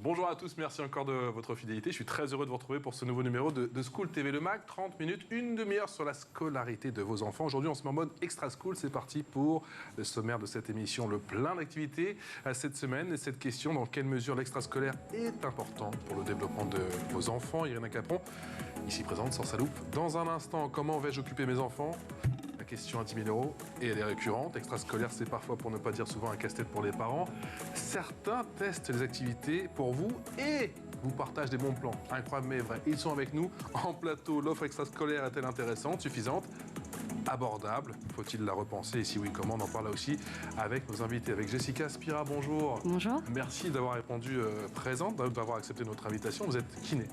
Bonjour à tous, merci encore de votre fidélité. Je suis très heureux de vous retrouver pour ce nouveau numéro de School TV Le Mag. 30 minutes, une demi-heure sur la scolarité de vos enfants. Aujourd'hui, on se met en mode extra school. C'est parti pour le sommaire de cette émission. Le plein d'activités cette semaine. Et cette question, dans quelle mesure l'extrascolaire est important pour le développement de vos enfants? Irina Capron, ici présente, sans sa loupe. Dans un instant, comment vais-je occuper mes enfants? La question à 10 000 € et elle est récurrente. Extrascolaire, c'est parfois, pour ne pas dire souvent, un casse-tête pour les parents. Certains testent les activités pour vous et vous partagent des bons plans. Incroyable mais vrai. Ils sont avec nous en plateau. L'offre extrascolaire est-elle intéressante, suffisante, abordable? Faut-il la repenser? Et si oui, comment? On en parle là aussi avec nos invités. Avec Jessica Spira, bonjour. Bonjour. Merci d'avoir répondu présente, d'avoir accepté notre invitation. Vous êtes kiné,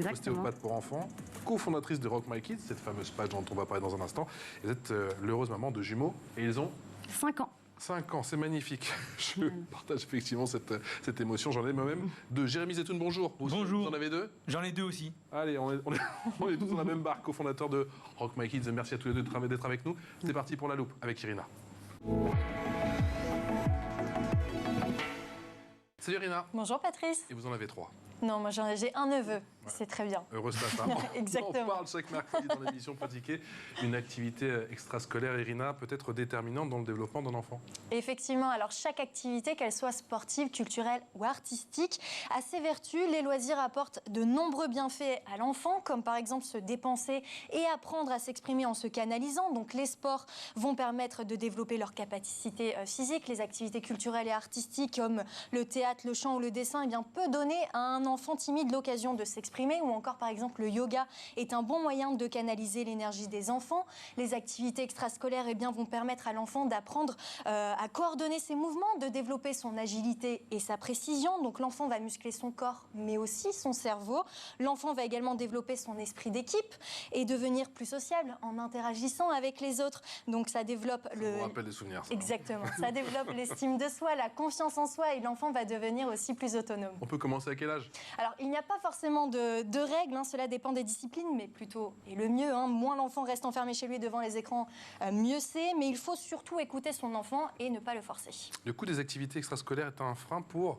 ostéopathe pour enfants, cofondatrice de Rock My Kids, cette fameuse page dont on va parler dans un instant. Et vous êtes l'heureuse maman de jumeaux et ils ont 5 ans. 5 ans, c'est magnifique. Je partage effectivement cette émotion. J'en ai moi-même de Jérémy Zetoun, bonjour. Bonjour. Vous en avez deux? J'en ai deux aussi. Allez, on est tous dans la même barque, cofondateur de Rock My Kids. Merci à tous les deux d'être avec nous. C'est parti pour la loupe avec Irina. Salut Irina. Bonjour Patrice. Et vous en avez 3. Non, moi j'ai un neveu, c'est très bien. Heureuse papa. Exactement. On parle chaque mercredi dans l'émission Pratiquer une activité extrascolaire, Irina, peut-être déterminante dans le développement d'un enfant. Effectivement, alors chaque activité, qu'elle soit sportive, culturelle ou artistique, a ses vertus. Les loisirs apportent de nombreux bienfaits à l'enfant, comme par exemple se dépenser et apprendre à s'exprimer en se canalisant. Donc les sports vont permettre de développer leurs capacités physiques. Les activités culturelles et artistiques comme le théâtre, le chant ou le dessin, eh bien, peut donner à un enfant timide l'occasion de s'exprimer, ou encore par exemple le yoga est un bon moyen de canaliser l'énergie des enfants. Les activités extrascolaires eh bien, vont permettre à l'enfant d'apprendre à coordonner ses mouvements, de développer son agilité et sa précision. Donc l'enfant va muscler son corps mais aussi son cerveau. L'enfant va également développer son esprit d'équipe et devenir plus sociable en interagissant avec les autres. Donc ça développe ça vous rappelle des souvenirs, ça. Exactement. Ça développe l'estime de soi, la confiance en soi, et l'enfant va devenir aussi plus autonome. On peut commencer à quel âge? Alors, il n'y a pas forcément de règles, hein, cela dépend des disciplines, mais plutôt, et le mieux, hein, moins l'enfant reste enfermé chez lui devant les écrans, mieux c'est, mais il faut surtout écouter son enfant et ne pas le forcer. Le coût des activités extrascolaires est un frein pour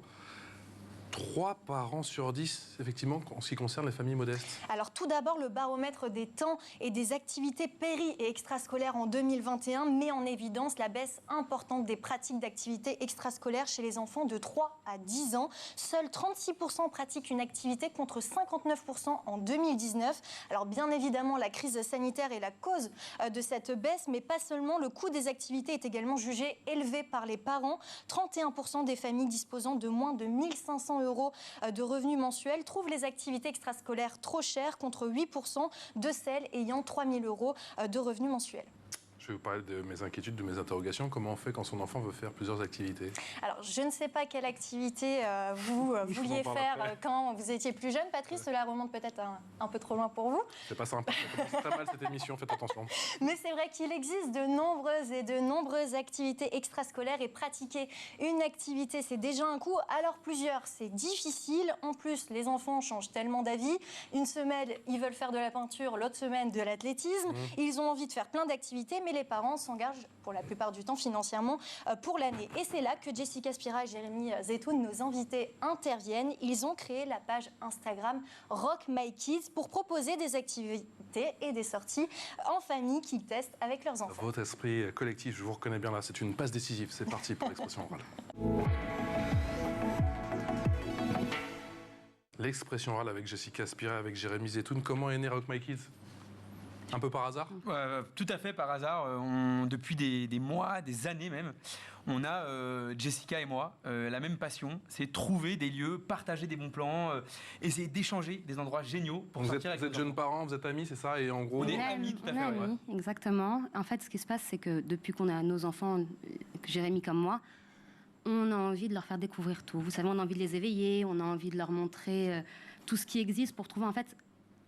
3 parents sur 10, effectivement, en ce qui concerne les familles modestes. Alors tout d'abord, le baromètre des temps et des activités péri- et extrascolaires en 2021 met en évidence la baisse importante des pratiques d'activités extrascolaires chez les enfants de 3 à 10 ans. Seuls 36% pratiquent une activité contre 59% en 2019. Alors bien évidemment, la crise sanitaire est la cause de cette baisse, mais pas seulement. Le coût des activités est également jugé élevé par les parents. 31% des familles disposant de moins de 1 500 € de revenus mensuels trouvent les activités extrascolaires trop chères, contre 8% de celles ayant 3 000 € de revenus mensuels. Je vais vous parler de mes inquiétudes, de mes interrogations. Comment on fait quand son enfant veut faire plusieurs activités? Alors, je ne sais pas quelle activité vous vouliez faire quand vous étiez plus jeune, Patrice. Cela remonte peut-être un peu trop loin pour vous. C'est pas sympa, ça commence très mal cette émission, faites attention. Mais c'est vrai qu'il existe de nombreuses activités extrascolaires, et pratiquer une activité, c'est déjà un coût. Alors plusieurs, c'est difficile. En plus, les enfants changent tellement d'avis. Une semaine, ils veulent faire de la peinture, l'autre semaine, de l'athlétisme. Ils ont envie de faire plein d'activités, mais les parents s'engagent pour la plupart du temps financièrement pour l'année. Et c'est là que Jessica Spira et Jérémy Zetoun, nos invités, interviennent. Ils ont créé la page Instagram Rock My Kids pour proposer des activités et des sorties en famille qu'ils testent avec leurs enfants. Votre esprit collectif, je vous reconnais bien là, c'est une passe décisive. C'est parti pour l'expression orale. L'expression orale avec Jessica Spira, avec Jérémy Zetoun. Comment est né Rock My Kids? Un peu par hasard? Tout à fait par hasard. Depuis des mois, des années même, on a, Jessica et moi, la même passion, c'est trouver des lieux, partager des bons plans, essayer d'échanger des endroits géniaux pour sortir avec Vous êtes jeunes parents, vous êtes amis, c'est ça? Et en gros, on est amis, tout à fait. Amis, exactement. En fait, ce qui se passe, c'est que depuis qu'on a nos enfants, Jérémy comme moi, on a envie de leur faire découvrir tout. Vous savez, on a envie de les éveiller, on a envie de leur montrer tout ce qui existe pour trouver, en fait,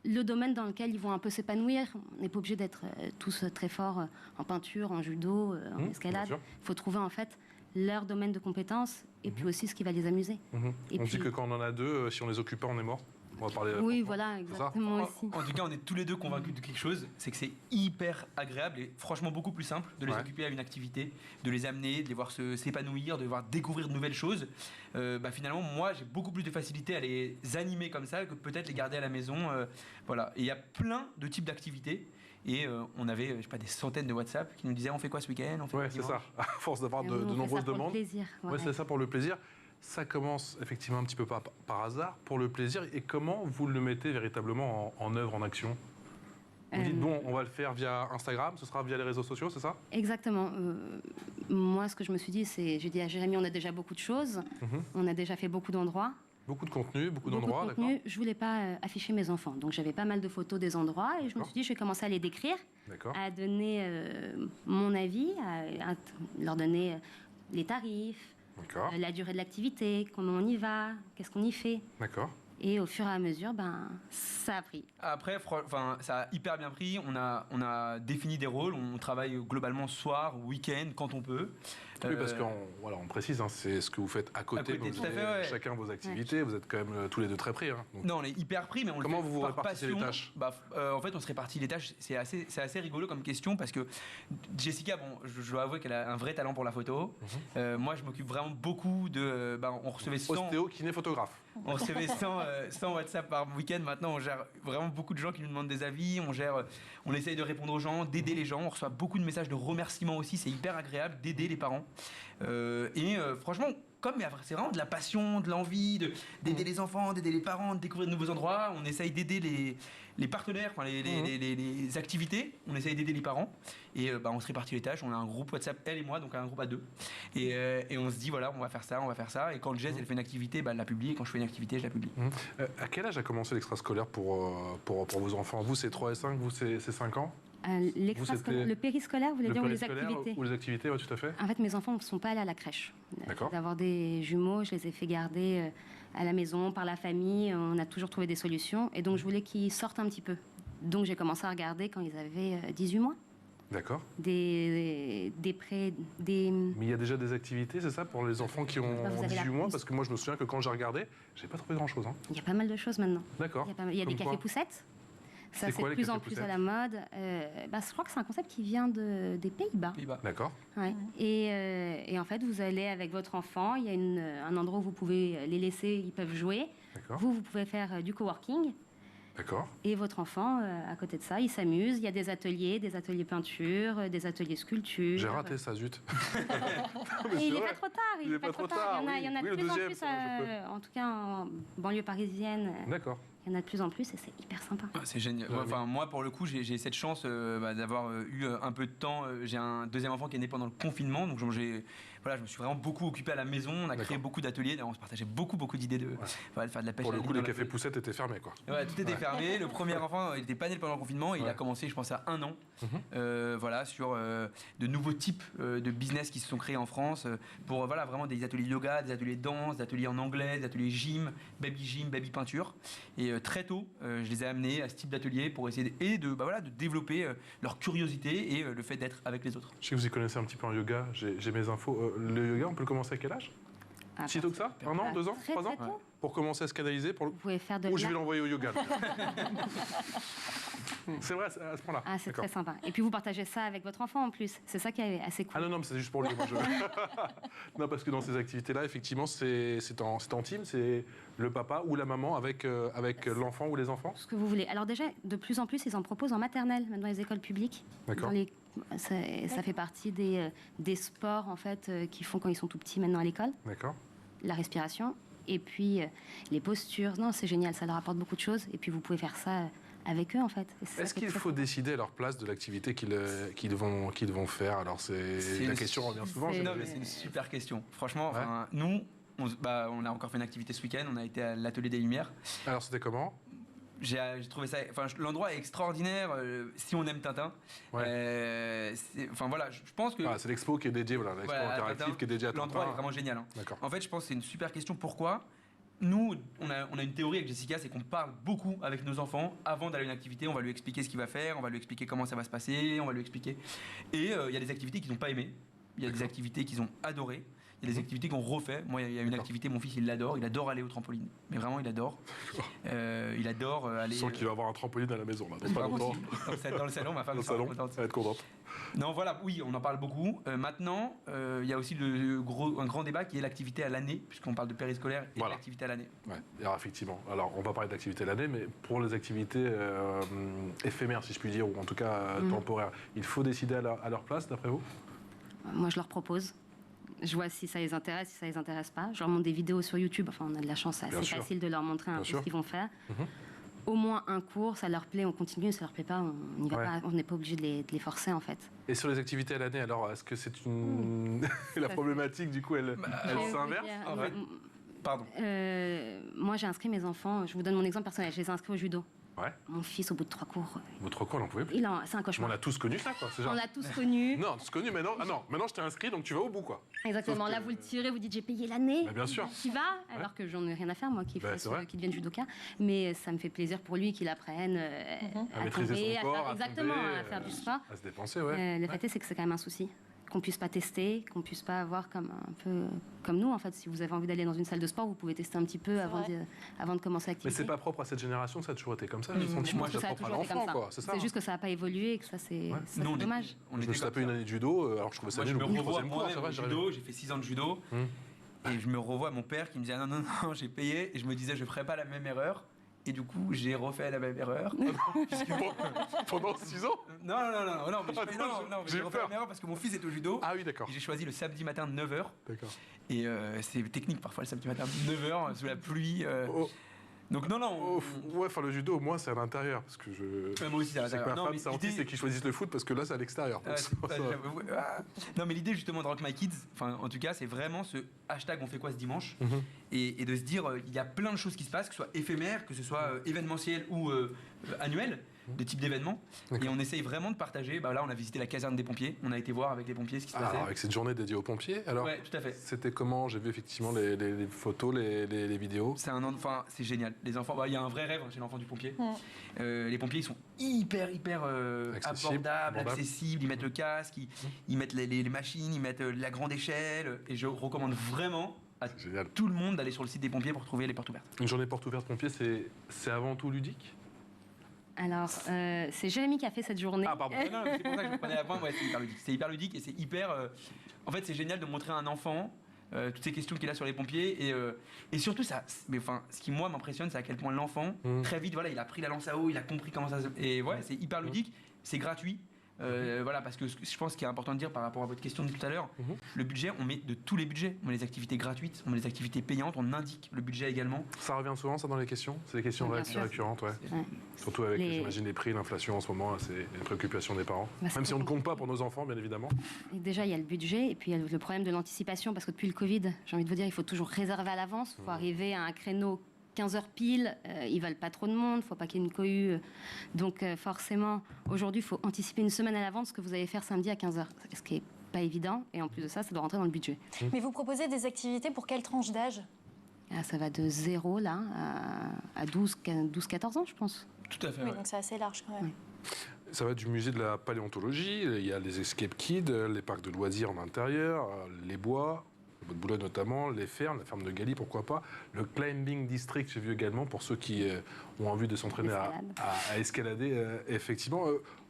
le domaine dans lequel ils vont un peu s'épanouir. On n'est pas obligé d'être tous très forts en peinture, en judo, en escalade. Il faut trouver en fait leur domaine de compétences et puis aussi ce qui va les amuser. Et on dit que quand on en a deux, si on les occupe pas, on est mort. On va parler. Oui, voilà, C'est ça exactement aussi. En tout cas, on est tous les deux convaincus de quelque chose, c'est que c'est hyper agréable et franchement beaucoup plus simple de les occuper à une activité, de les amener, de les voir s'épanouir, de les voir découvrir de nouvelles choses. Finalement, moi, j'ai beaucoup plus de facilité à les animer comme ça que peut-être les garder à la maison. Voilà. Et il y a plein de types d'activités. Et on avait, je sais pas, des centaines de WhatsApp qui nous disaient on fait quoi ce week-end, on fait quoi Ouais, c'est dimanche. ça. À force d'avoir Et de nous, on fait nombreuses ça pour le demandes. plaisir, Ouais, c'est ça pour le plaisir. Ça commence effectivement un petit peu par hasard, pour le plaisir. Et comment vous le mettez véritablement en œuvre, en action? Vous dites, bon, on va le faire via Instagram, ce sera via les réseaux sociaux, c'est ça? Exactement. Moi, ce que je me suis dit, c'est, j'ai dit à Jérémy, on a déjà beaucoup de choses, on a déjà fait beaucoup d'endroits. Beaucoup de contenu, beaucoup Beaucoup d'endroits, de d'accord. contenu. Je voulais pas afficher mes enfants, donc j'avais pas mal de photos des endroits et je me D'accord. suis dit, je vais commencer à les décrire, D'accord. à donner mon avis, à leur donner les tarifs, D'accord. la durée de l'activité, comment on y va, qu'est-ce qu'on y fait. D'accord. Et au fur et à mesure, ça a pris. Après, ça a hyper bien pris. On a défini des rôles. On travaille globalement soir, week-end, quand on peut. Oui, parce on précise, hein, c'est ce que vous faites à côté. côté, Vous tout à avez fait, ouais. chacun vos activités, vous êtes quand même tous les deux très pris. Hein, donc. Non, on est hyper pris, mais on Comment le fait vous par répartissez les passion. tâches? En fait, on se répartit les tâches. C'est assez rigolo comme question parce que Jessica, je dois avouer qu'elle a un vrai talent pour la photo. Moi, je m'occupe vraiment beaucoup de. On recevait 100. Ostéo, kiné, photographe. On recevait 100 WhatsApp par week-end. Maintenant, on gère vraiment beaucoup de gens qui nous demandent des avis. On essaye de répondre aux gens, d'aider les gens. On reçoit beaucoup de messages de remerciements aussi. C'est hyper agréable d'aider les parents. Franchement, c'est vraiment de la passion, de l'envie d'aider les enfants, d'aider les parents, de découvrir de nouveaux endroits. On essaye d'aider les partenaires, les activités. On essaye d'aider les parents. Et on se répartit les tâches. On a un groupe WhatsApp, elle et moi, donc un groupe à 2. Et on se dit, voilà, on va faire ça, on va faire ça. Et quand Jess, elle fait une activité, elle la publie. Et quand je fais une activité, je la publie. À quel âge a commencé l'extrascolaire pour vos enfants? Vous, c'est 3 et 5, vous, c'est 5 ans? Le périscolaire, vous voulez dire, ou les activités? Ou les activités, oui, tout à fait. En fait, mes enfants ne sont pas allés à la crèche. D'accord. D'avoir des jumeaux, je les ai fait garder à la maison, par la famille. On a toujours trouvé des solutions. Et donc, je voulais qu'ils sortent un petit peu. Donc, j'ai commencé à regarder quand ils avaient 18 mois. D'accord. Mais il y a déjà des activités, c'est ça, pour les enfants qui ont Vous avez 18 la mois? pousse. Parce que moi, je me souviens que quand j'ai regardé, j'ai pas trouvé grand-chose. Hein. Il y a pas mal de choses maintenant. D'accord. Il y a des Comme quoi? cafés poussettes. Ça, C'est c'est quoi, de les plus en cafés plus à la mode. Je crois que c'est un concept qui vient des Pays-Bas. D'accord. Ouais. Et en fait, vous allez avec votre enfant, il y a un endroit où vous pouvez les laisser, ils peuvent jouer. D'accord. Vous pouvez faire du coworking. D'accord. Et votre enfant, à côté de ça, il s'amuse. Il y a des ateliers peinture, des ateliers sculpture. J'ai raté ça, zut. Et il n'est pas trop tard. Il est pas trop tard, Il y en a oui. de Oui, plus le en deuxième, plus, ça, je peux. en tout cas en banlieue parisienne. D'accord. Il y en a de plus en plus et c'est hyper sympa. C'est génial. Ouais, Moi, pour le coup, j'ai cette chance d'avoir eu un peu de temps. J'ai un deuxième enfant qui est né pendant le confinement, donc je me suis vraiment beaucoup occupé à la maison. On a créé beaucoup d'ateliers. On se partageait beaucoup d'idées de faire de la pêche. Pour le à la coup, ligne les dans la cafés rue. poussettes étaient fermés, quoi. Ouais, tout était fermé. Le premier enfant, il n'était pas né pendant le confinement. Il a commencé, je pense, à 1 an. Sur de nouveaux types de business qui se sont créés en France pour vraiment des ateliers yoga, des ateliers danse, des ateliers en anglais, des ateliers gym, baby peinture. Et très tôt, je les ai amenés à ce type d'atelier pour essayer de développer leur curiosité et le fait d'être avec les autres. Je sais que vous y connaissez un petit peu en yoga, j'ai mes infos. Le yoga, on peut le commencer à quel âge? Si tôt que ça? 1 an, 2 ans, Très, 3 ans? très tôt. Pour commencer à se canaliser Vous pouvez faire de Ou je vais l'envoyer au yoga. C'est vrai, à ce point-là. Ah, c'est D'accord. très sympa. Et puis vous partagez ça avec votre enfant en plus. C'est ça qui est assez cool. Ah non, mais c'est juste pour lui. Moi, non, parce que dans ces activités-là, effectivement, c'est intime, c'est le papa ou la maman avec l'enfant ou les enfants. Ce que vous voulez. Alors déjà, de plus en plus, ils en proposent en maternelle, même dans les écoles publiques. D'accord. Ça fait partie des sports en fait qu'ils font quand ils sont tout petits maintenant à l'école. D'accord. La respiration et puis les postures. Non, c'est génial, ça leur apporte beaucoup de choses. Et puis vous pouvez faire ça avec eux en fait. Est-ce qu'il faut décider à leur place de l'activité qu'ils vont faire? Alors la question revient souvent. Non, mais c'est une super question. Franchement, nous, on a encore fait une activité ce week-end. On a été à l'atelier des Lumières. Alors c'était comment? J'ai trouvé ça. L'endroit est extraordinaire si on aime Tintin. Ouais. Je pense que. C'est l'expo qui est dédiée, l'expo interactive qui est dédiée à Tintin. L'endroit est vraiment génial. Hein. D'accord. En fait, je pense que c'est une super question. Pourquoi? Nous, on a une théorie avec Jessica, c'est qu'on parle beaucoup avec nos enfants avant d'aller à une activité. On va lui expliquer ce qu'il va faire, on va lui expliquer comment ça va se passer, on va lui expliquer. Et il y a des activités qu'ils n'ont pas aimées. Il y a des activités qu'ils ont adorées. Il y a des activités qu'on refait. Moi, il y a une activité, mon fils, il adore aller au trampoline. Mais vraiment, il adore. Il adore aller. Je sens qu'il va avoir un trampoline à la maison, là, dans pas longtemps. Dans le salon, ma femme Dans le sera salon, contente. elle va être contente. Non, voilà, oui, on en parle beaucoup. Maintenant, il y a aussi un grand débat qui est l'activité à l'année, puisqu'on parle de périscolaire et Voilà. de l'activité à l'année. Ouais, alors effectivement. Alors, on va parler d'activité à l'année, mais pour les activités éphémères, si je puis dire, ou en tout cas temporaires, il faut décider à leur place, d'après vous? Moi, je leur propose. Je vois si ça les intéresse, si ça les intéresse pas. Je leur montre des vidéos sur YouTube. Enfin, on a de la chance, c'est Bien assez sûr. facile de leur montrer un peu sûr. ce qu'ils vont faire. Mhm. Au moins un cours, ça leur plaît, on continue. Ça leur plaît pas, on n'y va Ouais. pas. On n'est pas obligé de les forcer, en fait. Et sur les activités à l'année, alors, est-ce que c'est une... la Ça, problématique, du coup, elle Je vais vous s'inverse? dire, Ah ouais. Pardon. moi, j'ai inscrit mes enfants. Je vous donne mon exemple personnel. Je les ai inscrits au judo. Ouais. Mon fils, au bout de 3 cours, Votre coin, on n'en pouvait plus. c'est un On cauchemar. a tous connu ça, quoi. C'est genre... On l'a tous connu. Non, tous connu, mais non. Ah non, maintenant je t'ai inscrit, donc tu vas au bout, quoi. Exactement. Sauf que- Là, vous le tirez, vous dites j'ai payé l'année. Bah, bien sûr. Qui va, alors que j'en ai rien à faire, moi, qui Bah, c'est vrai. devienne judoka. Mais ça me fait plaisir pour lui qu'il apprenne À maîtriser tomber, son corps, faire, à exactement, tomber, à faire du sport. À se dépenser, ouais. Le fait est, c'est que c'est quand même un souci. Qu'on puisse pas tester, qu'on puisse pas avoir comme un peu comme nous en fait. Si vous avez envie d'aller dans une salle de sport, vous pouvez tester un petit peu avant de commencer Mais l'activité. c'est pas propre à cette génération, ça a toujours été comme ça, le Je sentiment pense que que ça a c'est propre à toujours été l'enfant, comme ça. quoi. C'est ça. C'est juste que ça n'a pas évolué et que ça c'est Ouais. ça, Nous, c'est dommage. On Je me était suis comme tapé ça. une année de judo, alors je trouvais ça Moi, je nul me au bout du revois troisième cours, c'est moi-même vrai, au j'arrivais. judo, j'ai fait 6 ans de judo. Et je me revois mon père qui me disait non, non, non, j'ai payé. Et je me disais, je ne ferai pas la même erreur. Et du coup, j'ai refait la même erreur. Pendant 6 ans? Non, mais Attends, mais j'ai j'ai refait la peur. même erreur parce que mon fils est au judo. Ah oui, d'accord. Et j'ai choisi le samedi matin de 9h. D'accord. Et c'est technique parfois le samedi matin de 9h sous la pluie. Oh, Donc non, oh, ouais, enfin le judo, au moins, c'est à l'intérieur. Parce que moi aussi, c'est à c'est que ma l'intérieur. Non, femme, mais c'est anti, l'idée- c'est qu'ils choisissent le foot parce que là, c'est à l'extérieur. Donc Ah, c'est pour ça. j'avoue, Non, mais l'idée justement de Rock My Kids, enfin en tout cas, c'est vraiment ce hashtag on fait quoi ce dimanche et de se dire il y a plein de choses qui se passent, que ce soit éphémère, que ce soit événementiel ou annuel, de type d'événement. D'accord. Et on essaye vraiment de partager. Bah, là, on a visité la caserne des pompiers, on a été voir avec les pompiers ce qui se passait. Alors, avec cette journée dédiée aux pompiers, alors, Ouais, tout à fait. c'était comment? J'ai vu effectivement les photos, les vidéos. C'est c'est génial. Les enfants, il y a un vrai rêve chez l'enfant du pompier. Les pompiers, ils sont hyper Accessible, abordables, abordable. accessibles. Ils mettent le casque, ils mettent les machines, ils mettent la grande échelle. Et je recommande vraiment à Génial. tout le monde d'aller sur le site des pompiers pour trouver les portes ouvertes. Une journée porte ouverte pompiers, c'est avant tout ludique? Alors c'est Jérémy qui a fait cette journée. Ah, pardon. Non, c'est pour ça que je prenais la pointe. Ouais, c'est hyper ludique. C'est hyper ludique et c'est hyper. En fait, c'est génial de montrer à un enfant toutes ces questions qu'il a sur les pompiers et surtout ça. Mais enfin, ce qui moi m'impressionne, c'est à quel point l'enfant très vite, voilà, il a pris la lance à eau, il a compris comment ça se. Et ouais, c'est hyper ludique, c'est gratuit. Voilà, parce que je pense qu'il est important de dire par rapport à votre question de tout à l'heure, le budget, on met de tous les budgets. On met les activités gratuites, on met les activités payantes, on indique le budget également. Ça revient souvent, ça, dans les questions? C'est des questions Bien sûr. récurrentes, ouais. Ouais. Surtout avec, Les- j'imagine, les prix, l'inflation en ce moment, c'est une préoccupation des parents. Bah, c'est Même si on ne très compte pas pour nos enfants, bien évidemment. Et déjà, il y a le budget et puis il y a le problème de l'anticipation parce que depuis le Covid, j'ai envie de vous dire, il faut toujours réserver à l'avance. Il faut arriver à un créneau 15 heures pile. Ils veulent pas trop de monde, il faut pas qu'il y ait une cohue. Donc forcément, aujourd'hui, il faut anticiper une semaine à l'avance ce que vous allez faire samedi à 15 heures. Ce qui est pas évident. Et en plus de ça, ça doit rentrer dans le budget. Mais vous proposez des activités pour quelle tranche d'âge? Ah, ça va de 0 là à 12-14 ans, je pense. Tout à fait. Oui, Ouais. donc c'est assez large quand même. Ça va du musée de la paléontologie, il y a les escape kids, les parcs de loisirs en intérieur, les bois, votre boulot notamment, les fermes, la ferme de Galie, pourquoi pas. Le climbing district, j'ai vu également, pour ceux qui ont envie de s'entraîner à escalader. Effectivement,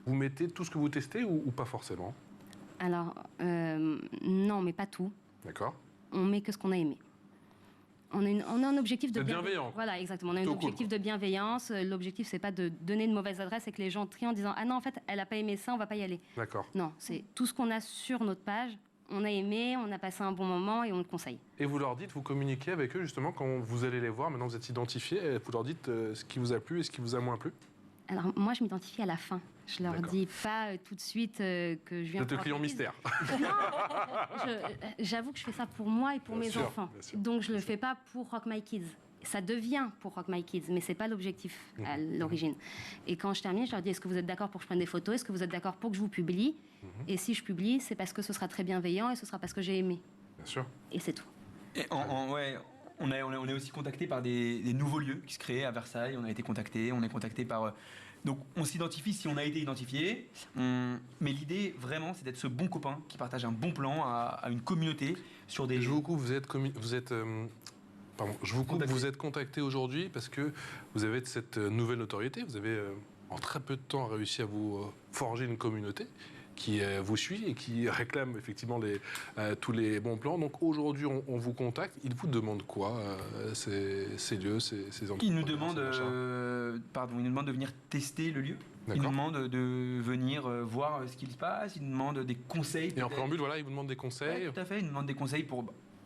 vous mettez tout ce que vous testez ou pas forcément? Alors, non, mais pas tout. D'accord. On met que ce qu'on a aimé. On a un objectif de C'est bienveillant. Voilà, exactement. On a un Plutôt cool, objectif de bienveillance. L'objectif, c'est pas de donner une mauvaise adresse et que les gens trient en disant ah non, en fait, elle a pas aimé ça, on va pas y aller. D'accord. Non, c'est tout ce qu'on a sur notre page. On a aimé, on a passé un bon moment et on le conseille. Et vous leur dites, vous communiquez avec eux justement quand vous allez les voir, maintenant vous êtes identifiés, et vous leur dites ce qui vous a plu et ce qui vous a moins plu? Alors moi, je m'identifie à la fin. Je leur D'accord. dis pas tout de suite que je viens. Vous êtes le pour client un quiz. mystère. J'avoue que je fais ça pour moi et pour Bien mes sûr, enfants. bien sûr. Donc je le fais pas pour Rock My Kids. Ça devient pour Rock My Kids, mais c'est pas l'objectif à l'origine. Et quand je termine, je leur dis est-ce que vous êtes d'accord pour que je prenne des photos? Est-ce que vous êtes d'accord pour que je vous publie? Et si je publie, c'est parce que ce sera très bienveillant et ce sera parce que j'ai aimé. Bien sûr. Et c'est tout. Et ouais, on est aussi contacté par des nouveaux lieux qui se créent à Versailles. On a été contacté, on est contacté par Donc on s'identifie si on a été identifié, mais l'idée vraiment c'est d'être ce bon copain qui partage un bon plan à une communauté sur des... Je vous coupe, vous êtes contacté aujourd'hui parce que vous avez cette nouvelle notoriété, vous avez en très peu de temps réussi à vous forger une communauté qui vous suit et qui réclame effectivement tous les bons plans. Donc aujourd'hui, on vous contacte. Ils vous demandent quoi, ces lieux, ces entreprises? Ils nous demandent de venir tester le lieu. Ils nous demandent de venir voir ce qu'il se passe. Ils nous demandent des conseils. Et en préambule, voilà, ils vous demandent des conseils. Ouais, tout à fait. Ils nous demandent des conseils pour...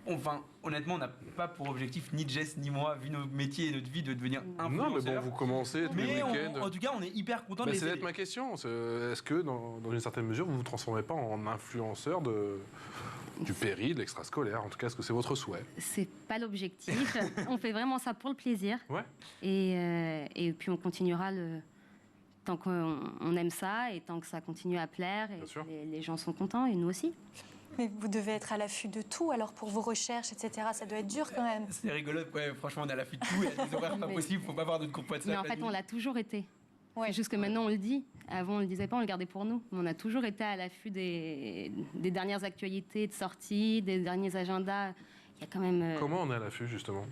Enfin, honnêtement, on n'a pas pour objectif, ni Jess ni moi, vu nos métiers et notre vie, de devenir influenceurs. Non, mais bon, vous commencez tous les week-ends. En tout cas, on est hyper contents de les c'est aider. ma question. Est-ce que, dans une certaine mesure, vous ne vous transformez pas en influenceur du péri, de l'extrascolaire? En tout cas, est-ce que c'est votre souhait? C'est pas l'objectif. On fait vraiment ça pour le plaisir. Ouais. Et puis on continuera tant qu'on aime ça et tant que ça continue à plaire. Et les gens sont contents et nous aussi. Mais vous devez être à l'affût de tout, alors pour vos recherches, etc. Ça doit être dur quand même. C'est rigolo, ouais, franchement, on est à l'affût de tout. Il y a des horaires pas possibles, faut pas avoir de cours de ça. Mais en fait, on l'a toujours été. Ouais. C'est juste que maintenant, on le dit. Avant, on le disait pas, on le gardait pour nous. On a toujours été à l'affût des dernières actualités de sortie, des derniers agendas. Il y a quand même... Comment on est à l'affût, justement?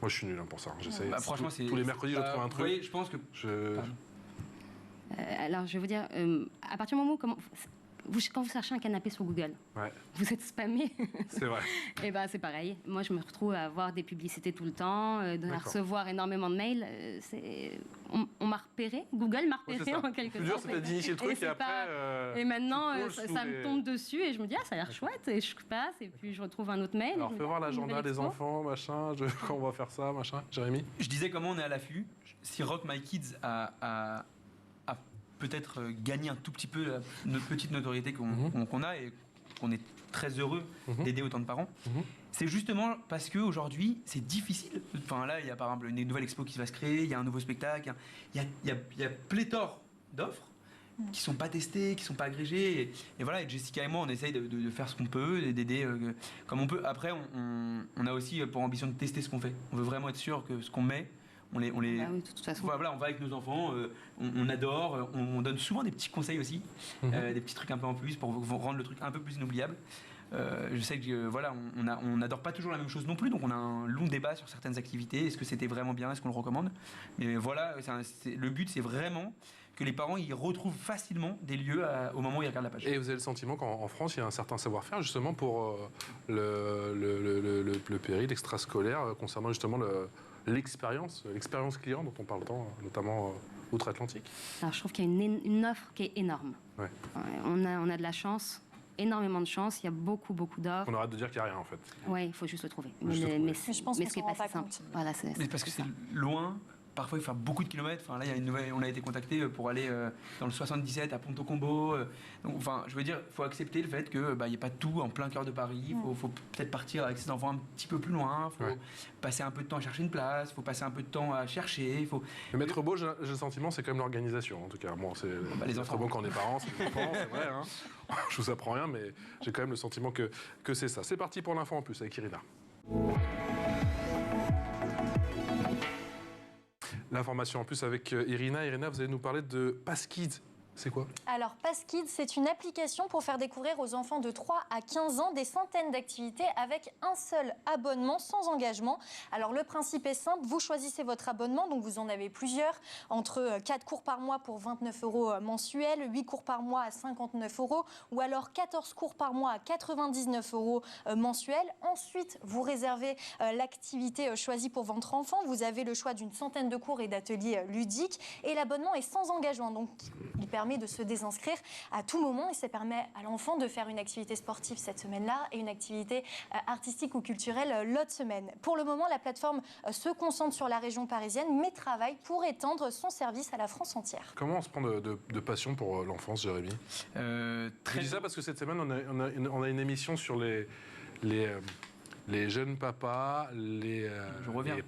Moi, je suis nul pour ça. J'essaie. Franchement, tous les mercredis, je trouve un truc. Oui, je pense que... alors, je vais vous dire, à partir du moment où... quand vous cherchez un canapé sur Google, vous êtes spammé. C'est vrai. Et ben c'est pareil. Moi, je me retrouve à avoir des publicités tout le temps, à recevoir énormément de mails. On m'a repéré. Google m'a repéré en quelque sorte. Le plus dur, c'était d'initier le truc et après. Et maintenant, ça me tombe dessus et je me dis ça a l'air chouette et je passe et puis je retrouve un autre mail. Alors, fais voir l'agenda des enfants, machin. Quand on va faire ça, machin. Jérémy. Je disais comment on est à l'affût. Si Rock My Kids a peut-être gagner un tout petit peu notre petite notoriété qu'on a et qu'on est très heureux d'aider autant de parents. C'est justement parce qu'aujourd'hui, c'est difficile. Enfin là, il y a par exemple une nouvelle expo qui va se créer, il y a un nouveau spectacle, il y a pléthore d'offres qui sont pas testées, qui sont pas agrégées. Et voilà, et Jessica et moi, on essaye de faire ce qu'on peut, d'aider comme on peut. Après, on a aussi pour ambition de tester ce qu'on fait. On veut vraiment être sûr que ce qu'on met, on les... Bah oui, de toute façon. Voilà, on va avec nos enfants, on adore, on donne souvent des petits conseils aussi, des petits trucs un peu en plus pour rendre le truc un peu plus inoubliable. Je sais que voilà, on n'adore pas toujours la même chose non plus, donc on a un long débat sur certaines activités. Est-ce que c'était vraiment bien? Est-ce qu'on le recommande? Mais voilà, le but, c'est vraiment que les parents ils retrouvent facilement des lieux au moment où ils regardent la page. Et vous avez le sentiment qu'en France, il y a un certain savoir-faire justement pour le péri, l'extrascolaire, concernant justement l'expérience client dont on parle tant, notamment outre-Atlantique? Alors, je trouve qu'il y a une offre qui est énorme. Ouais. On a de la chance, énormément de chance. Il y a beaucoup d'offres. On arrête de dire qu'il n'y a rien en fait. Oui, il faut juste le trouver. Mais je pense que ce qui est pas si simple. Voilà, mais parce que c'est loin. Parfois, il faut faire beaucoup de kilomètres. Enfin, là, on a été contacté pour aller dans le 77 à Ponto Combo. Donc, enfin, je veux dire, il faut accepter le fait qu'il n'y a pas tout en plein cœur de Paris. Il faut peut-être partir avec ses enfants un petit peu plus loin. Il faut passer un peu de temps à chercher une place. Il faut passer un peu de temps à chercher. Le maître beau, j'ai le sentiment, c'est quand même l'organisation. En tout cas, moi, c'est les enfants. Bon quand on est parents, c'est les enfants, c'est vrai. Hein. Je vous apprends rien, mais j'ai quand même le sentiment que c'est ça. C'est parti pour l'info en plus avec Irina. L'information en plus avec Irina. Irina, vous allez nous parler de PassKids. C'est quoi? Alors, PassKids, c'est une application pour faire découvrir aux enfants de 3 à 15 ans des centaines d'activités avec un seul abonnement sans engagement. Alors, le principe est simple. Vous choisissez votre abonnement, donc vous en avez plusieurs, entre 4 cours par mois pour 29 € mensuels, 8 cours par mois à 59 € ou alors 14 cours par mois à 99 € mensuels. Ensuite, vous réservez l'activité choisie pour votre enfant. Vous avez le choix d'une centaine de cours et d'ateliers ludiques et l'abonnement est sans engagement. Donc, il permet de se désinscrire à tout moment et ça permet à l'enfant de faire une activité sportive cette semaine-là et une activité artistique ou culturelle l'autre semaine. Pour le moment, la plateforme se concentre sur la région parisienne mais travaille pour étendre son service à la France entière. Comment on se prend de passion pour l'enfance, Jérémy? Je dis ça parce que cette semaine, on a une émission sur les jeunes papas, les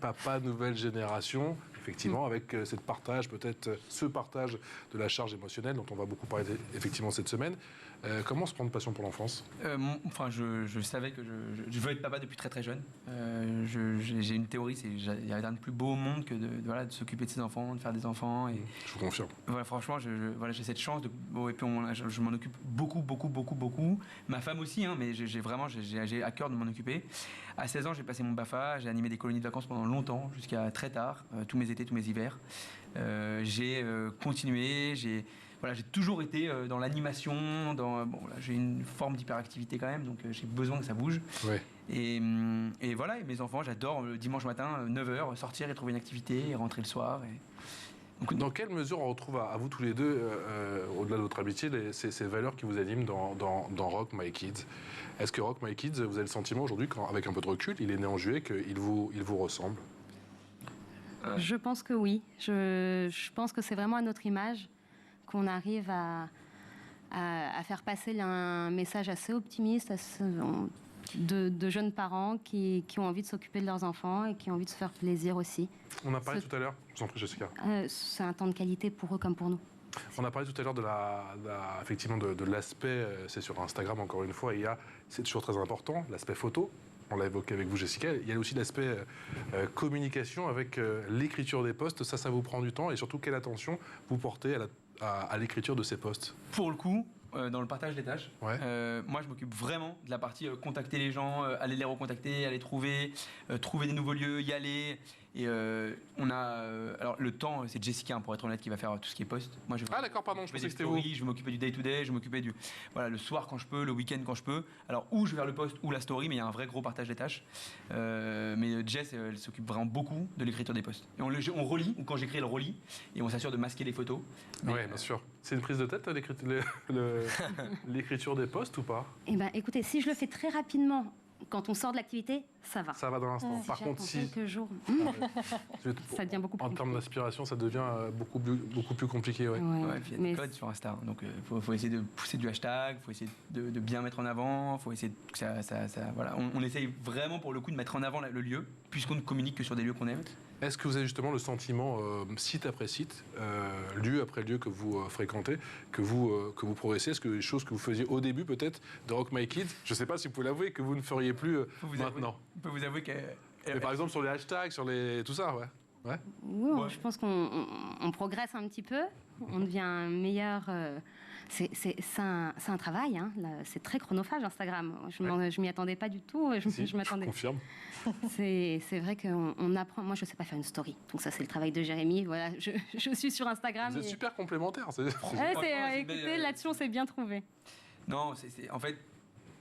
papas nouvelle génération. effectivement, avec cette partage, peut-être ce partage de la charge émotionnelle dont on va beaucoup parler effectivement cette semaine. Comment se prendre passion pour l'enfance? Enfin, je savais que je veux être papa depuis très très jeune. J'ai une théorie, c'est qu'il n'y a rien de plus beau au monde que voilà, de s'occuper de ses enfants, de faire des enfants. Et, je vous confirme. Voilà, franchement, voilà, j'ai cette chance. Et puis je m'en occupe beaucoup. Ma femme aussi, hein, mais j'ai à cœur de m'en occuper. À 16 ans, j'ai passé mon BAFA, j'ai animé des colonies de vacances pendant longtemps, jusqu'à très tard, tous mes étés, tous mes hivers. J'ai continué, j'ai toujours été dans l'animation, j'ai une forme d'hyperactivité quand même, donc j'ai besoin que ça bouge. Ouais. Et voilà, et mes enfants, j'adore le dimanche matin, 9h, sortir et trouver une activité, et rentrer le soir. Donc, dans quelle mesure on retrouve à vous tous les deux, au-delà de votre amitié, ces valeurs qui vous animent dans Rock My Kids? Est-ce que Rock My Kids, vous avez le sentiment aujourd'hui, avec un peu de recul, il est né en juillet, qu'il vous ressemble? Je pense que oui. Je pense que c'est vraiment à notre image qu'on arrive à faire passer un message assez optimiste de jeunes parents qui ont envie de s'occuper de leurs enfants et qui ont envie de se faire plaisir aussi. On a parlé tout à l'heure, je vous en prie Jessica. C'est un temps de qualité pour eux comme pour nous. On a parlé tout à l'heure effectivement de l'aspect, c'est sur Instagram encore une fois, c'est toujours très important, l'aspect photo. On l'a évoqué avec vous, Jessica. Il y a aussi l'aspect communication avec l'écriture des posts. Ça vous prend du temps et surtout, quelle attention vous portez à l'écriture de ces posts? Pour le coup, dans le partage des tâches, ouais. Moi, je m'occupe vraiment de la partie contacter les gens, aller les recontacter, aller trouver des nouveaux lieux, y aller. Et on a... alors, le temps, c'est Jessica, pour être honnête, qui va faire tout ce qui est post. Moi, ah d'accord, pardon, je pensais que c'était vous. Je vais m'occuper du day-to-day, je vais m'occuper du... Voilà, le soir quand je peux, le week-end quand je peux. Alors, ou je vais faire le post ou la story, mais il y a un vrai gros partage des tâches. Mais Jess, elle s'occupe vraiment beaucoup de l'écriture des posts. Et on relit, ou quand j'écris, elle relit. Et on s'assure de masquer les photos. Oui, bien sûr. C'est une prise de tête, l'écriture des posts ou pas? Eh ben, écoutez, si je le fais très rapidement, quand on sort de l'activité, ça va. Ça va dans l'instant. Par contre, si... quelques jours, ça devient beaucoup plus compliqué. En termes d'inspiration, ça devient beaucoup plus compliqué. Ouais. Ouais, puis il y a des codes sur Insta. Donc, faut essayer de pousser du hashtag, faut essayer de bien mettre en avant, faut essayer que ça voilà. On essaye vraiment, pour le coup, de mettre en avant le lieu, puisqu'on ne communique que sur des lieux qu'on aime. Est-ce que vous avez justement le sentiment, site après site, lieu après lieu que vous fréquentez, que vous progressez? Est-ce que les choses que vous faisiez au début, peut-être, de Rock My Kids, je ne sais pas si vous pouvez l'avouer, que vous ne feriez plus maintenant? Je peux vous avouer que... Mais par exemple, sur les hashtags, sur tout ça, ouais. Oui, ouais. Je pense qu'on progresse un petit peu, on devient meilleur. C'est un travail, hein. C'est très chronophage Instagram. Je m'y attendais pas du tout. Je m'attendais. Je confirme. C'est vrai qu'on apprend. Moi, je sais pas faire une story, donc ça c'est le travail de Jérémy. Voilà, je suis sur Instagram. Vous êtes super complémentaires. Écoutez, là-dessus on s'est bien trouvé. Non, en fait.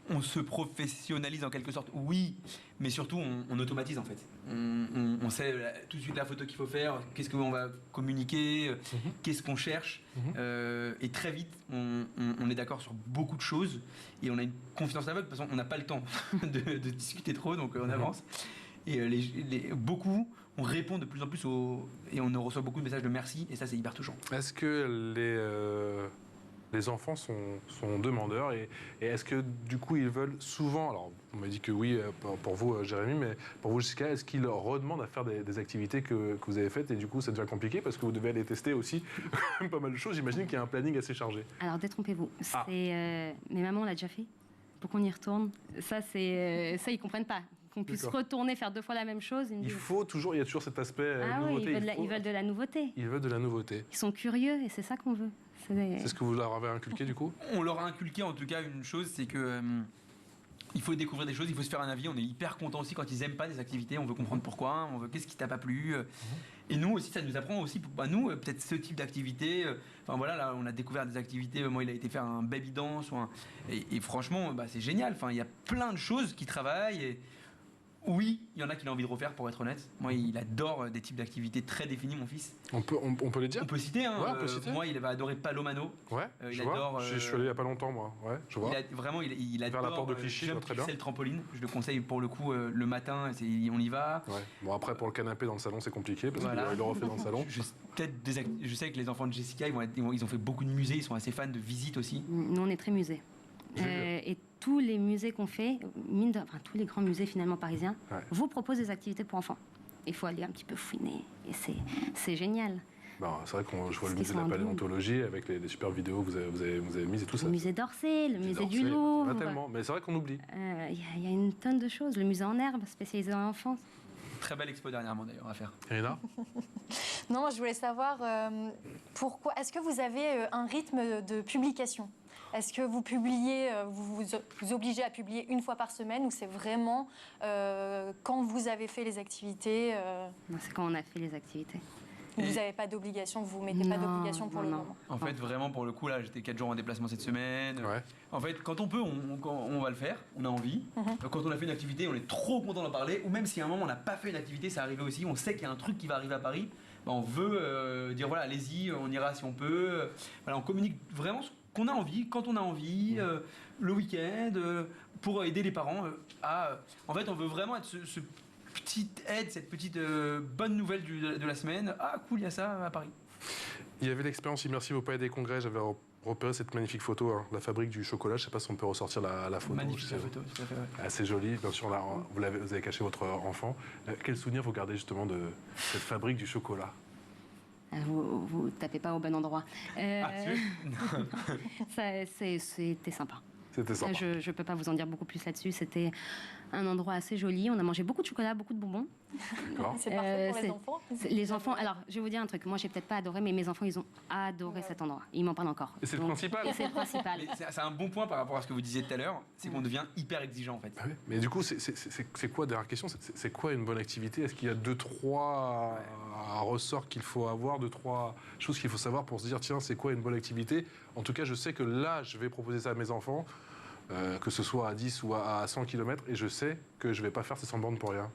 On se professionnalise en quelque sorte, oui, mais surtout on automatise en fait. On sait tout de suite la photo qu'il faut faire, qu'est-ce qu'on va communiquer, qu'est-ce qu'on cherche. Et très vite, on est d'accord sur beaucoup de choses et on a une confiance aveugle parce qu'on n'a pas le temps de discuter trop, donc on avance. Et beaucoup, on répond de plus en plus et on reçoit beaucoup de messages de merci et ça c'est hyper touchant. Est-ce que les enfants sont demandeurs et est-ce que du coup ils veulent souvent, alors on m'a dit que oui pour vous Jérémy, mais pour vous Jessica, est-ce qu'ils redemandent à faire des activités que vous avez faites et du coup ça devient compliqué parce que vous devez aller tester aussi pas mal de choses, j'imagine qu'il y a un planning assez chargé. Alors détrompez-vous, mais maman l'a déjà fait, pour qu'on y retourne, ça ils comprennent pas. Qu'on puisse retourner faire 2 fois la même chose. Il y a toujours cet aspect nouveauté. Ils veulent de la nouveauté. Ils veulent de la nouveauté. Ils sont curieux et c'est ça qu'on veut. C'est ce que vous leur avez inculqué du coup? On leur a inculqué en tout cas une chose, c'est que il faut découvrir des choses, il faut se faire un avis. On est hyper content aussi quand ils aiment pas des activités, on veut comprendre pourquoi, on veut qu'est-ce qui t'a pas plu. Et nous aussi, ça nous apprend aussi, nous, peut-être ce type d'activité. Enfin voilà, là, on a découvert des activités. Moi, il a été faire un baby dance et franchement, c'est génial. Enfin, il y a plein de choses qui travaillent. Et oui, il y en a qui ont envie de refaire, pour être honnête. Moi, il adore des types d'activités très définis, mon fils. On peut les dire? On peut citer, hein. Ouais, on peut citer. Moi, il va adorer Palomano. Ouais, il adore. Je suis allé il y a pas longtemps, moi. Ouais, je vois. Il adore. Vers la porte de Clichy, Jump très bien. Pixel trampoline. Je le conseille pour le coup le matin. On y va. Ouais. Bon, après, pour le canapé dans le salon, c'est compliqué parce qu'il le refait dans le salon. Je sais que les enfants de Jessica, ils ont fait beaucoup de musées. Ils sont assez fans de visites aussi. Nous, on est très musées. Et tous les musées qu'on fait, tous les grands musées finalement parisiens, vous proposent des activités pour enfants. il faut aller un petit peu fouiner. Et c'est génial. Ben, c'est vrai que je vois le Parce musée qu'ils de la sont paléontologie avec les superbes vidéos que vous avez mises et tout ça. Le musée d'Orsay, le musée du Il y en Louvre. a tellement, mais c'est vrai qu'on oublie. Il y a une tonne de choses. Le musée en herbe, spécialisé dans l'enfance. Très belle expo dernièrement d'ailleurs à faire. Irina? Non, moi je voulais savoir pourquoi. Est-ce que vous avez un rythme de publication? Est-ce que vous publiez, vous obligez à publier une fois par semaine ou c'est vraiment quand vous avez fait les activités Non, c'est quand on a fait les activités. Vous n'avez pas d'obligation, vous ne mettez pas Non, d'obligation pour non, le non. moment. En fait, vraiment, pour le coup, là, j'étais 4 jours en déplacement cette semaine. Ouais. En fait, quand on peut, on va le faire, on a envie. Quand on a fait une activité, on est trop content d'en parler. Ou même si à un moment, on n'a pas fait une activité, ça arrive aussi, on sait qu'il y a un truc qui va arriver à Paris, ben, on veut dire, voilà, allez-y, on ira si on peut. Voilà, on communique vraiment ce qu'on a envie, quand on a envie, le week-end, pour aider les parents à... en fait, on veut vraiment être ce petite aide, cette petite bonne nouvelle de la semaine. Ah, cool, il y a ça à Paris. Il y avait l'expérience immersive au Palais des Congrès. J'avais repéré cette magnifique photo, hein, la fabrique du chocolat. Je ne sais pas si on peut ressortir la photo. Magnifique la photo, tout à fait. Ouais. Assez jolie. Bien sûr, là, vous avez caché votre enfant. Quel souvenir vous gardez justement de cette fabrique du chocolat? Vous tapez pas au bon endroit. C'était sympa. C'était sympa. Je ne peux pas vous en dire beaucoup plus là-dessus. C'était un endroit assez joli. On a mangé beaucoup de chocolat, beaucoup de bonbons. C'est parfait pour les enfants. Les enfants, alors je vais vous dire un truc. Moi, j'ai peut-être pas adoré, mais mes enfants, ils ont adoré cet endroit. Ils m'en parlent encore. Et c'est le principal. Et c'est le principal. C'est un bon point par rapport à ce que vous disiez tout à l'heure, c'est qu'on devient hyper exigeant en fait. Ah oui, mais du coup, c'est quoi, dernière question, c'est quoi une bonne activité? Est-ce qu'il y a 2-3 ressorts qu'il faut avoir, 2-3 choses qu'il faut savoir pour se dire, tiens, c'est quoi une bonne activité? En tout cas, je sais que là, je vais proposer ça à mes enfants, que ce soit à 10 ou à 100 km, et je sais que je vais pas faire ces 100 bornes pour rien.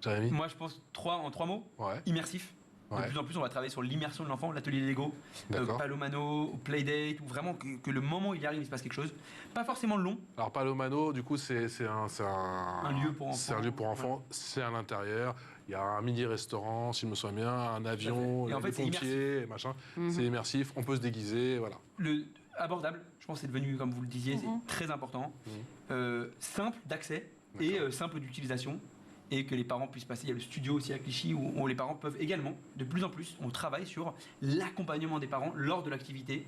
Jérémy? Moi je pense en 3 mots, Ouais. immersif. De Ouais. plus en plus, on va travailler sur l'immersion de l'enfant, l'atelier Lego, D'accord. Palomano, Playdate, ou vraiment que le moment où il y arrive, il se passe quelque chose. Pas forcément long. Alors Palomano, du coup, c'est un lieu pour enfants. C'est un lieu pour enfants. C'est à l'intérieur. Il y a un mini restaurant, si je me souviens bien, un avion, Et en fait, des c'est pompiers, et machin. C'est immersif. On peut se déguiser, voilà. Abordable, je pense que c'est devenu, comme vous le disiez, c'est très important. Simple d'accès et simple d'utilisation. Et que les parents puissent passer. Il y a le studio aussi à Clichy où les parents peuvent également, de plus en plus, on travaille sur l'accompagnement des parents lors de l'activité,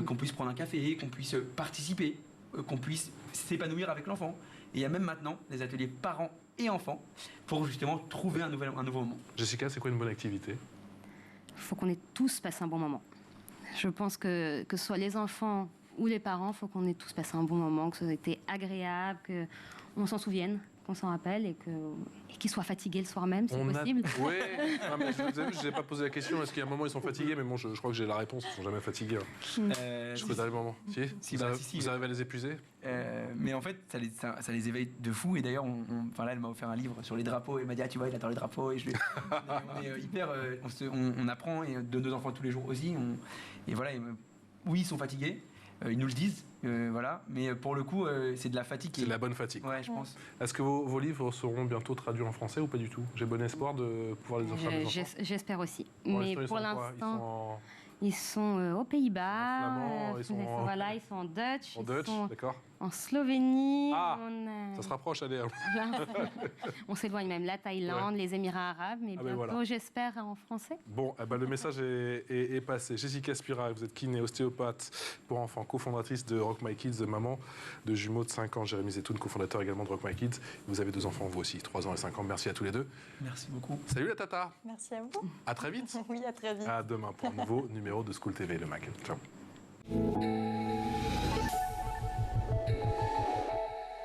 qu'on puisse prendre un café, qu'on puisse participer, qu'on puisse s'épanouir avec l'enfant. Et il y a même maintenant des ateliers parents et enfants pour justement trouver un nouveau moment. Jessica, c'est quoi une bonne activité? Il faut qu'on ait tous passé un bon moment. Je pense que ce soit les enfants ou les parents, il faut qu'on ait tous passé un bon moment, que ça ait été agréable, qu'on s'en souvienne, qu'on s'en rappelle et qu'ils soient fatigués le soir même, c'est possible. Oui, je vous ai pas posé la question, est-ce qu'il y a un moment ils sont fatigués? Mais bon, je crois que j'ai la réponse, ils sont jamais fatigués. Je peux le moment. Si, vous arrivez à les épuiser? Mais en fait, ça les éveille de fou. Et d'ailleurs, enfin là, elle m'a offert un livre sur les drapeaux. Elle m'a dit, ah, tu vois, il adore les drapeaux. Et on est hyper. On apprend et de nos enfants tous les jours aussi. Et voilà, oui, ils sont fatigués. Ils nous le disent, voilà. Mais pour le coup, c'est de la fatigue. C'est de la bonne fatigue. Ouais, je pense. Est-ce que vos livres seront bientôt traduits en français ou pas du tout? J'ai bon espoir de pouvoir les offrir à mes enfants. J'espère aussi. Mais pour l'instant, ils sont aux Pays-Bas. Voilà, ils sont en Dutch. En Dutch, d'accord. En Slovénie. Ça se rapproche, allez. On s'éloigne même, la Thaïlande, les Émirats arabes, mais bientôt, voilà. J'espère, en français. Bon, le message est passé. Jessica Spira, vous êtes kiné, ostéopathe pour enfants, cofondatrice de Rock My Kids, maman de jumeaux de 5 ans, Jérémy Zetoun, cofondateur également de Rock My Kids. Vous avez 2 enfants, vous aussi, 3 ans et 5 ans. Merci à tous les deux. Merci beaucoup. Salut la tata. Merci à vous. À très vite. Oui, à très vite. À demain pour un nouveau numéro de School TV, le Mac. Ciao.